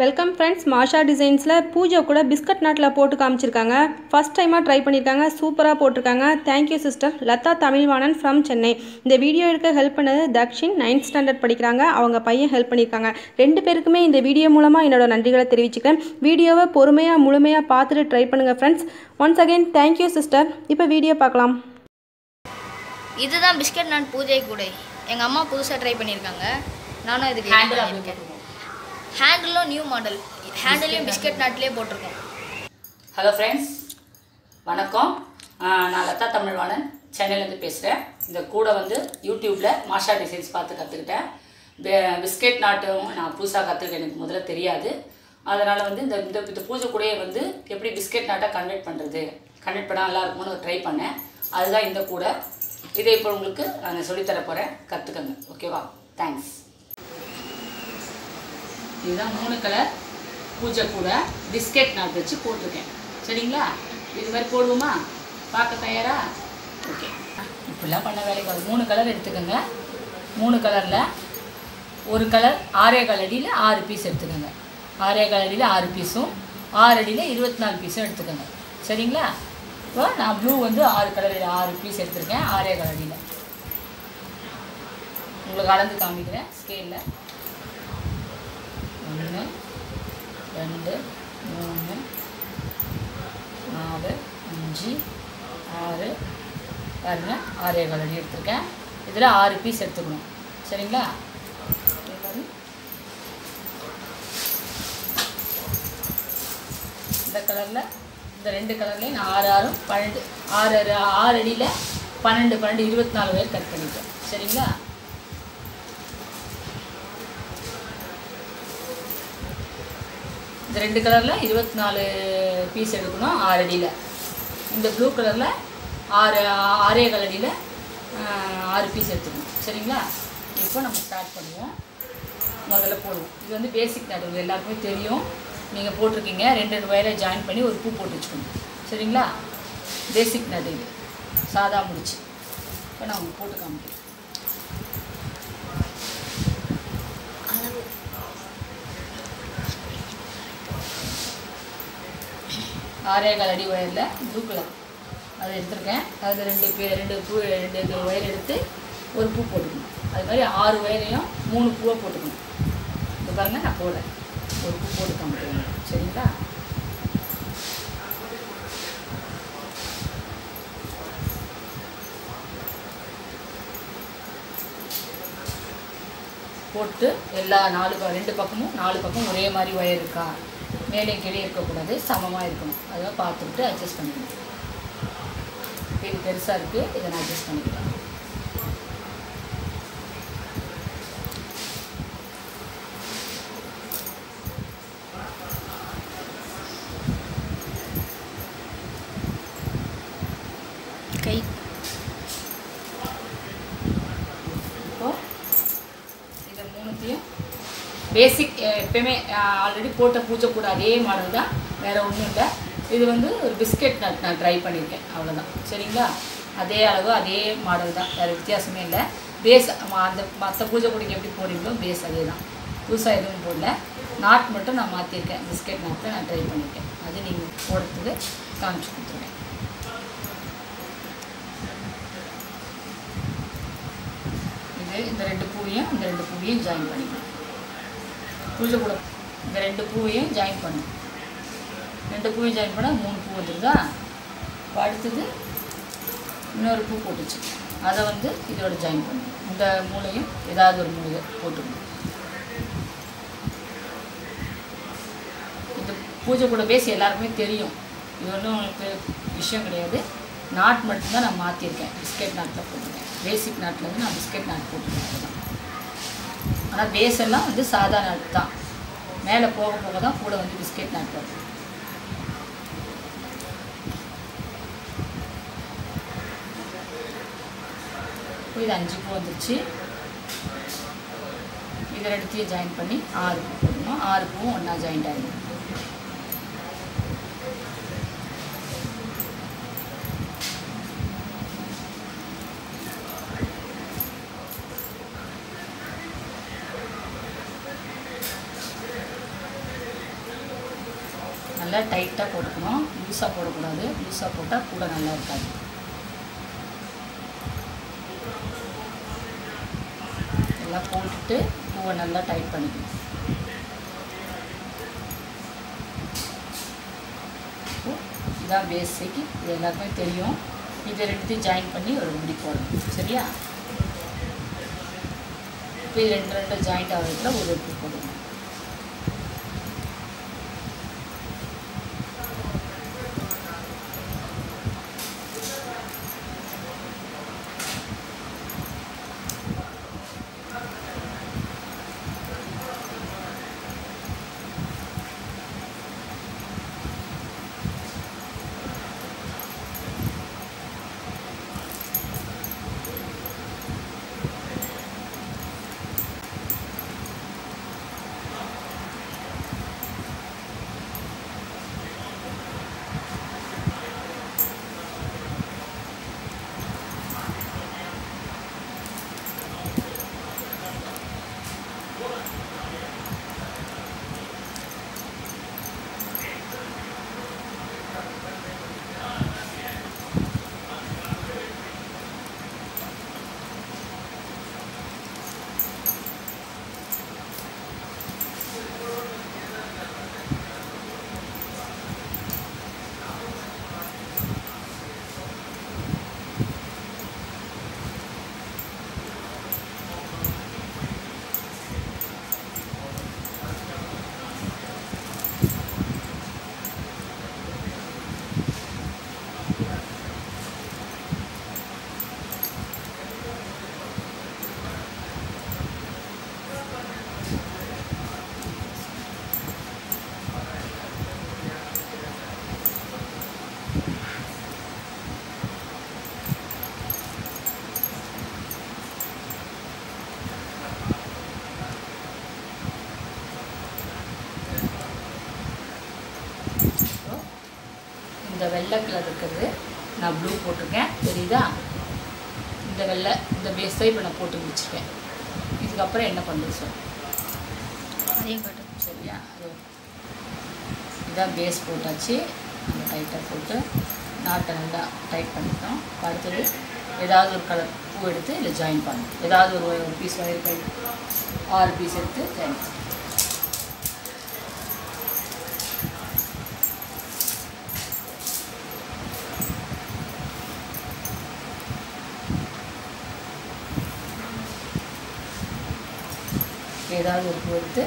Welcome friends. மாஷா டிசைன்ஸில் பூஜை கூட பிஸ்கட் நாட்டில் போட்டு காமிச்சிருக்காங்க. ஃபஸ்ட் டைமாக ட்ரை பண்ணியிருக்காங்க. சூப்பராக போட்டிருக்காங்க. Thank you sister. Latha Tamilvanan from Chennai. இந்த வீடியோ எடுக்க ஹெல்ப் பண்ணது தக்ஷின் 9th ஸ்டாண்டர்ட் படிக்கிறாங்க. அவங்க பையன் ஹெல்ப் பண்ணியிருக்காங்க. 2 பேருக்குமே இந்த வீடியோ மூலமாக என்னோட நன்றிகளை தெரிவிச்சுக்கிறேன். வீடியோவை பொறுமையாக முழுமையாக பார்த்துட்டு ட்ரை பண்ணுங்கள் friends. Once again thank you sister. இப்போ வீடியோ பார்க்கலாம். இதுதான் பிஸ்கட் நாட் பூஜை கூடை. எங்கள் அம்மா புதுசாக ட்ரை பண்ணியிருக்காங்க. நானும் இதுக்கு ஹேண்டிலும் நியூ மாடல். ஹேண்டிலையும் பிஸ்கட் நாட்லேயே போட்டிருக்கோம். ஹலோ ஃப்ரெண்ட்ஸ், வணக்கம். நான் லதா தமிழ்வாணன் சென்னையிலேருந்து பேசுகிறேன். இந்த கூடை வந்து யூடியூப்பில் மாஷா டிசைன்ஸ் பார்த்து கற்றுக்கிட்டேன். பிஸ்கெட் நாட்டும் நான் புதுசாக கற்றுக்கிட்டேன். எனக்கு முதல்ல தெரியாது. அதனால் வந்து இந்த பூஜை கூடையை வந்து எப்படி பிஸ்கெட் நாட்டாக கன்வெர்ட் பண்ணால் நல்லா இருக்கும்னு ட்ரை பண்ணேன். அதுதான் இந்த கூடை. இதை இப்போ உங்களுக்கு நான் சொல்லித்தர போகிறேன். கற்றுக்கங்க. ஓகேவா? தேங்க்ஸ். இதுதான் 3 கலர் பூஜை கூடை. பிஸ்கெட் நாட் வச்சு போட்டிருக்கேன். சரிங்களா? இது மாதிரி போடுவோமா? பார்க்க தயாரா? ஓகே. இப்படிலாம் பண்ண வேலைக்கு வரும். 3 கலர் எடுத்துக்கோங்க. 3 கலரில் ஒரு கலர் 6.25 அடியில் 6 பீஸ் எடுத்துக்கோங்க. 6.25 அடியில் 6 பீஸும் 6 அடியில் 24 பீஸும் எடுத்துக்கோங்க. சரிங்களா? இப்போ நான் ப்ளூ வந்து 6 கலரில் 6 பீஸ் எடுத்துருக்கேன். 6.25 அடியில் உங்களுக்கு அளந்து காமிக்கிறேன் ஸ்கேலில். 1 2 3 4 5 6 பாருங்கள். 6.25 அடி எடுத்துருக்கேன். இதில் 6 பீஸ் எடுத்துக்கணும். சரிங்களா? இந்த கலரில் இந்த 2 கலர்லேயும் நான் 6 6 12 6 அடியில் 12 12 24 வரை கட் பண்ணிட்டேன். சரிங்களா? இந்த 2 கலரில் 24 பீஸ் எடுக்கணும் 6 அடியில். இந்த ப்ளூ கலரில் 6.25 அடியில் 6 பீஸ் எடுத்துக்கணும். சரிங்களா? இப்போ நம்ம ஸ்டார்ட் பண்ணுவோம். முதல்ல போடுவோம். இது வந்து பேசிக் நாட். உங்களுக்கு எல்லாருக்குமே தெரியும். நீங்கள் போட்டிருக்கீங்க. 2 வயரை ஜாயின் பண்ணி ஒரு பூ போட்டு வச்சுக்கணும். சரிங்களா? பேசிக் நாட். இது சாதா முடிச்சு. இப்போ நான் உங்களுக்கு போட்டு காமிக்கிறேன். 6.25 அடி ஒயரில் ப்ளூ கலர் அதை எடுத்துருக்கேன். அதில் 2 ஒயர் எடுத்து ஒரு பூ போட்டுக்கணும். அது மாதிரி 6 ஒயரையும் 3 பூவை போட்டுக்கணும். இது பாருங்கள், நான் போடுறேன். ஒரு பூ போட்டு காமிக்கிறேன். சரிங்களா? போட்டு எல்லா 2 பக்கமும் 4 பக்கம் ஒரே மாதிரி ஒயர் இருக்கா, மேலே கீழே இருக்கக்கூடாது, சமமாக இருக்கணும். அதெல்லாம் பார்த்துக்கிட்டு அட்ஜஸ்ட் பண்ணிக்கணும். இது பெருசாக இருக்குது, இதை நான் அட்ஜஸ்ட் பண்ணிக்கிறேன். கை இப்போது இதை 3த்தையும் பேசிக் எப்பயுமே ஆல்ரெடி போட்ட பூஜை கூட அதே மாடல் தான், வேறு ஒன்றும் இல்லை. இது வந்து ஒரு பிஸ்கெட் நட் நான் ட்ரை பண்ணியிருக்கேன். அவ்வளோதான். சரிங்களா? அதே அளவு அதே மாடல் தான், வேறு வித்தியாசமே இல்லை. பேஸ் அந்த மற்ற பூஜை கூடைக்கு எப்படி போடுறீங்களோ பேஸ் அதே தான். புதுசாக எதுவும் போடல. நாட் மட்டும் நான் மாற்றிருக்கேன். பிஸ்கெட் நாட்டில் நான் ட்ரை பண்ணியிருக்கேன். அது நீங்கள் போடுறதுக்கு காமிச்சு கொடுத்துருக்கேன். இது இந்த 2 பூவையும் ஜாயின் பண்ணிக்கணும். பூஜை கூட இந்த 2 பூவையும் ஜாயின் பண்ணணும். 2 பூவையும் ஜாயின் பண்ணால் 3 பூ வந்துருதா? இப்போ அடுத்தது இன்னொரு பூ போட்டுச்சு. அதை வந்து இதோட ஜாயின் பண்ணணும். இந்த மூளையும் ஏதாவது ஒரு மூலையை போட்டுக்கணும். இந்த பூஜை கூட பேசி எல்லாருக்குமே தெரியும். இது ஒன்றும் விஷயம் கிடையாது. நாட் மட்டும்தான் நான் மாற்றிருக்கேன். பிஸ்கெட் நாட்டில் போட்டிருக்கேன். பேசிக் நாட்டில் வந்து நான் பிஸ்கெட் நாட் போட்டிருக்கேன். அதுதான். ஆனால் பேஸ் எல்லாம் வந்து சாதா நாட் தான். மேலே போக போக தான் கூட வந்து பிஸ்கெட் நாட் வரும். இது 5 பூ வந்துருச்சு. இதை 2த்தையும் ஜாயின் பண்ணி 6 பூ போடணும். 6 பூவும் ஒன்றா ஜாயிண்ட் ஆகிடும். நல்லா டைட்டாக போட்டுக்கணும், லூஸாக போடக்கூடாது. லூஸாக போட்டால் கூட நல்லா இருக்காது. எல்லாம் போட்டுட்டு பூவை நல்லா டைட் பண்ணிக்கணும். இதுதான் பேசிக், இது எல்லாருக்குமே தெரியும். இதை ரெண்டுத்தையும் ஜாயின் பண்ணி ஒரு முடி போடணும். சரியா? இப்போ இது ரெண்டு ஜாயிண்ட் ஆகிறதுல ஒரு பூ போடணும். இந்த வெள்ளை கலர் இருக்கிறது நான் ப்ளூ போட்டிருக்கேன், தெரியுதா? இந்த வெள்ளை இந்த பேஸ் தான் இப்போ நான் போட்டு முடிச்சிருக்கேன். இதுக்கப்புறம் என்ன பண்ணுறது சார்? அதையும் கட்டு. சரியா? இதான் பேஸ் போட்டாச்சு. நம்ம டைட்டாக போட்டு நாட்டை நல்லா டைட் பண்ணிட்டோம். அடுத்தது ஏதாவது ஒரு கலர் பூ எடுத்து இல்லை ஜாயின் பண்ணணும். ஏதாவது ஒரு பீஸ் வயர் கை 6 பீஸ் எடுத்து ஜாயின் பண்ணணும். ஏதாவது ஒரு பூ எடுத்து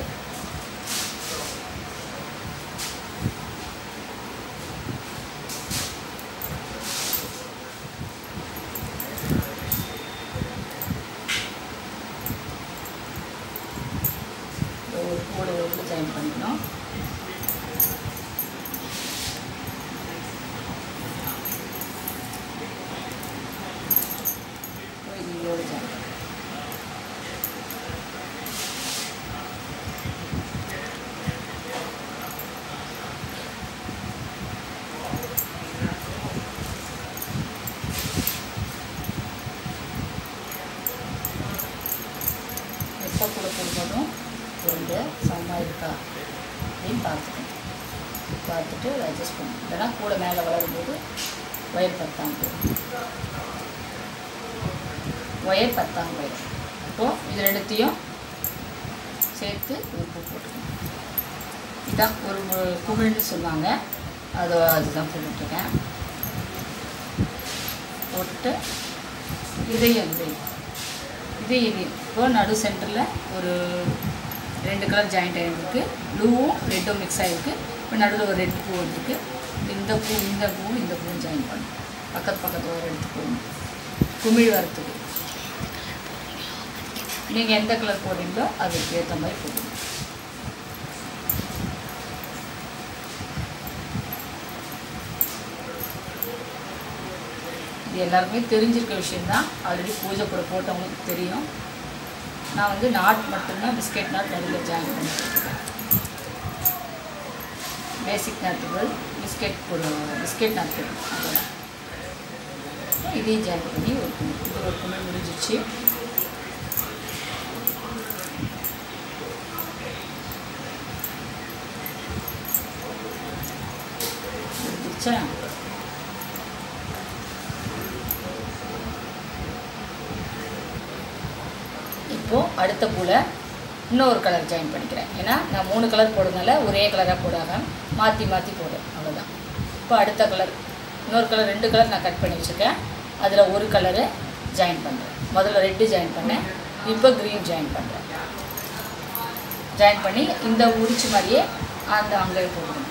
ஒரு பூவோட ஒரு ஜாயின் பண்ணிக்கணும். இதோட ஜாயின் எப்போ கூட போடும்போதும் பொருள் சமமாக இருக்கா அப்படின்னு பார்த்துட்டு அட்ஜஸ்ட் பண்ணணும். இல்லைனா கூட மேலே வளரும்போது ஒயர் பத்தாம் ஒயர். அப்போது இது ரெண்டுத்தையும் சேர்த்து ஒரு பூ போட்டுக்கணும். இதுதான் ஒரு குமிழ்னு சொல்லுவாங்க, அதுதான் போட்டுட்ருக்கேன். போட்டு இதையும் இப்போ நடு சென்டரில் ஒரு 2 கலர் ஜாயிண்ட் ஆகிருக்கு. ப்ளூவும் ரெட்டும் மிக்ஸ் ஆகிருக்கு. இப்போ நடுவில் ஒரு ரெட் பூ வந்துருக்கு. இந்த பூவும் ஜாயின் பண்ணணும். பக்கத்து ஒரு எடுத்து போடணும் குமிழ் வரத்துக்கு. நீங்கள் எந்த கலர் போடுறீங்களோ அதுக்கு ஏற்ற மாதிரி போடணும். இது எல்லாருக்குமே தெரிஞ்சிருக்க விஷயந்தான். ஆல்ரெடி பூஜை கூட போட்டவங்களுக்கு தெரியும். நான் வந்து நாட் மட்டும்தான் பிஸ்கெட் நாட் நடுவில் ஜாயின் பண்ணிட்டுருக்கேன். பேசிக் நாட்டுகள் பிஸ்கெட் நாட்டுகள் அதெல்லாம் இதையும் ஜாயின் பண்ணி ஒரு குமிழ் முடிஞ்சிச்சு. வந்துருச்சா? இப்போது அடுத்த பூவில் இன்னொரு கலர் ஜாயின் பண்ணிக்கிறேன். ஏன்னா நான் 3 கலர் போடுறதுனால ஒரே கலராக போடாமல் மாற்றி மாற்றி போடுறேன், அவ்வளோதான். இப்போ அடுத்த கலர் இன்னொரு கலர் 2 கலர் நான் கட் பண்ணி வச்சுருக்கேன். அதில் ஒரு கலரு ஜாயின் பண்ணுறேன். முதல்ல ரெட்டு ஜாயின் பண்ணேன், இப்போ க்ரீன் ஜாயின் பண்ணுறேன். ஜாயின் பண்ணி இந்த உரிச்சு மாதிரியே அந்த அங்கே போடுறேன்.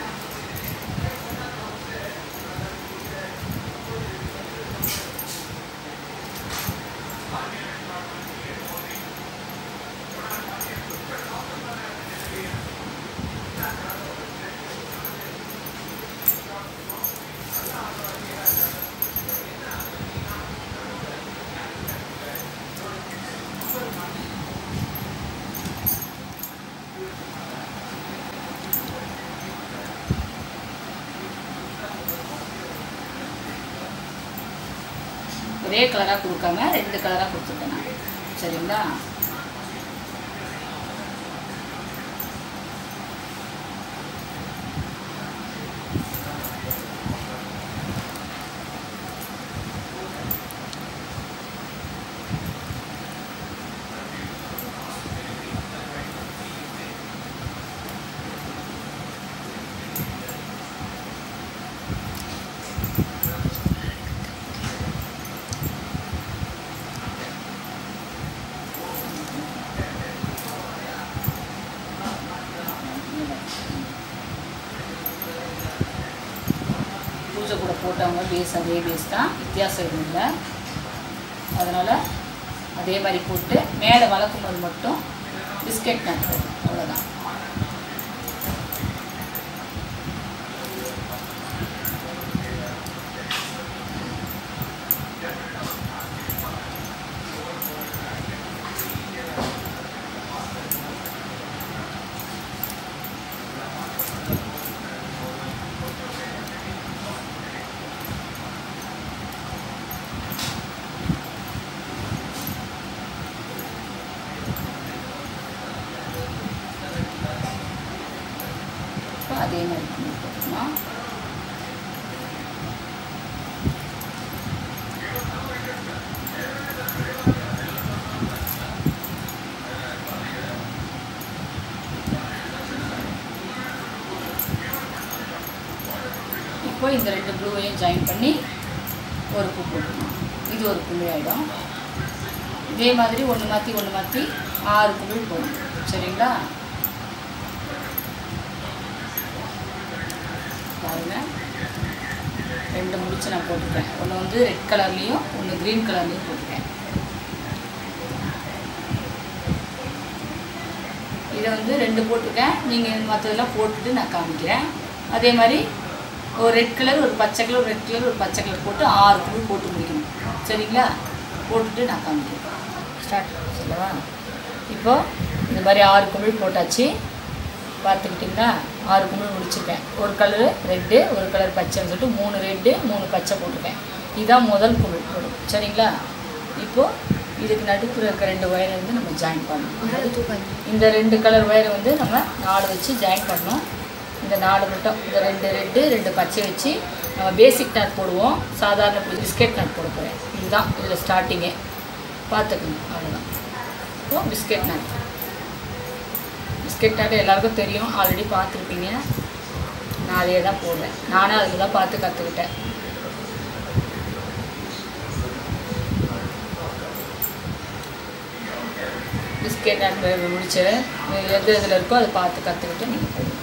ஒரே கலராக கொடுக்காம 2 கலராக கொடுத்துருக்கேன் நான். சரிங்களா? பூஜை கூட போட்டவங்க பேஸ் அதே பேஸ் தான், வித்தியாசம் எதுவும் இல்லை. அதனால் அதே மாதிரி போட்டு மேலே வளர்க்கும் போது மட்டும் பிஸ்கெட் நட் போடும், அவ்வளோதான். அதே மாதிரி போட்டுக்கலாம். இப்போ இந்த 2 ப்ளூவையும் ஜாயின் பண்ணி ஒரு பூ போட்டுக்கலாம். இது ஒரு புள்ளி ஆகிடும். இதே மாதிரி ஒன்று மாற்றி 6 புள்ளி போடும். சரிங்களா? பாருங்கள், 2 முடிச்சு நான் போட்டுக்கிறேன். ஒன்று வந்து ரெட் கலர்லேயும் ஒன்று க்ரீன் கலர்லேயும் போட்டுக்கிறேன். இதை வந்து 2 போட்டிருக்கேன். நீங்கள் மற்றதெல்லாம் போட்டுட்டு நான் காமிக்கிறேன். அதே மாதிரி ஒரு ரெட் கலர், ஒரு பச்சை கலர், ஒரு ரெட் கலர், ஒரு பச்சை கலர் போட்டு 6 குமிழ் போட்டு முடிக்கணும். சரிங்களா? போட்டுட்டு நான் காமிக்கிறேன். ஸ்டார்ட் சொல்லவா? இப்போது இந்த மாதிரி 6 குமிழ் போட்டாச்சு. பார்த்துக்கிட்டிங்களா? 6 குமிழ் முடிச்சிருக்கேன். ஒரு கலரு ரெட்டு, ஒரு கலர் பச்சைன்னு சொல்லிட்டு 3 ரெட்டு 3 பச்சை போட்டிருக்கேன். இதுதான் முதல் குமிழ் போடும். சரிங்களா? இப்போது இதுக்கு நடுப்புற இருக்க 2 ஒயரை வந்து நம்ம ஜாயின் பண்ணணும். இந்த 2 கலர் ஒயரை வந்து நம்ம 4 வச்சு ஜாயின் பண்ணணும். இந்த 4 மட்டும், இந்த 2 ரெட்டு 2 பச்சை வச்சு நம்ம பேசிக் நட் போடுவோம். சாதாரண பிஸ்கெட் நட் போட போகிறேன். இதுதான் இதில் ஸ்டார்டிங்கே. பார்த்துக்கணும், அவ்வளோதான். இப்போது பிஸ்கெட் நட். பிஸ்கெட் நட் எல்லாருக்கும் தெரியும், ஆல்ரெடி பார்த்துருப்பீங்க. நான் அதே தான் போடுறேன். நானே அதில் தான் பார்த்து கற்றுக்கிட்டேன். பிஸ்கெட் நட் முடிச்சு எது இதில் இருக்கோ அதை பார்த்து கற்றுக்கிட்டு நீங்கள் போடுங்க.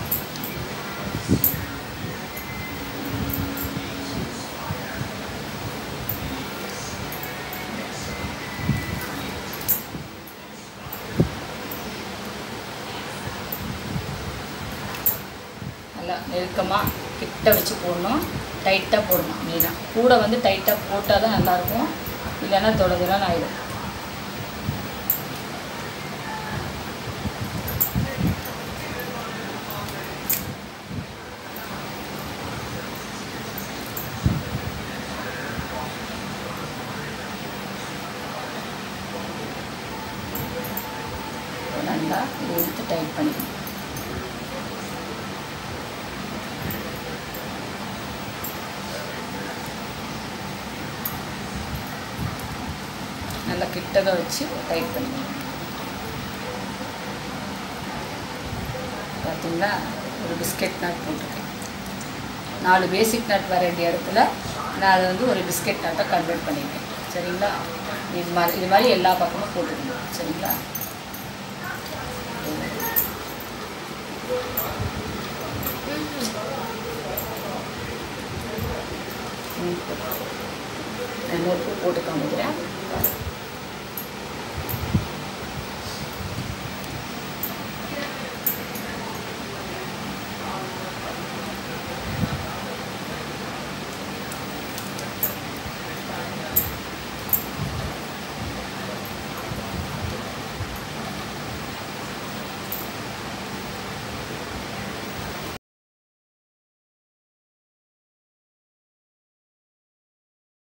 நல்லா நெருக்கமாக கிட்ட வச்சு போடணும். டைட்டாக போடணும். மெயினாக கூட வந்து டைட்டாக போட்டால் தான் நல்லாயிருக்கும். இல்லைன்னா தொடர்ந்துலாம் ஆகிடும். நல்லா இதை எடுத்து டைட் பண்ணிக்கணும். கிட்டக வச்சு டைட் பண்ணிக்கணும். பார்த்தீங்களா, ஒரு பிஸ்கெட் நட் போட்டிருக்கேன். 4 பேசிக் நட் வர வேண்டிய இடத்துல நான் அதை வந்து ஒரு பிஸ்கெட் நட்டை கன்வெர்ட் பண்ணியிருக்கேன். சரிங்களா, இது மாதிரி எல்லா பக்கமும் போட்டுக்கணும். சரிங்களா, இன்னொரு பூ போட்டு காமிக்கிறேன்.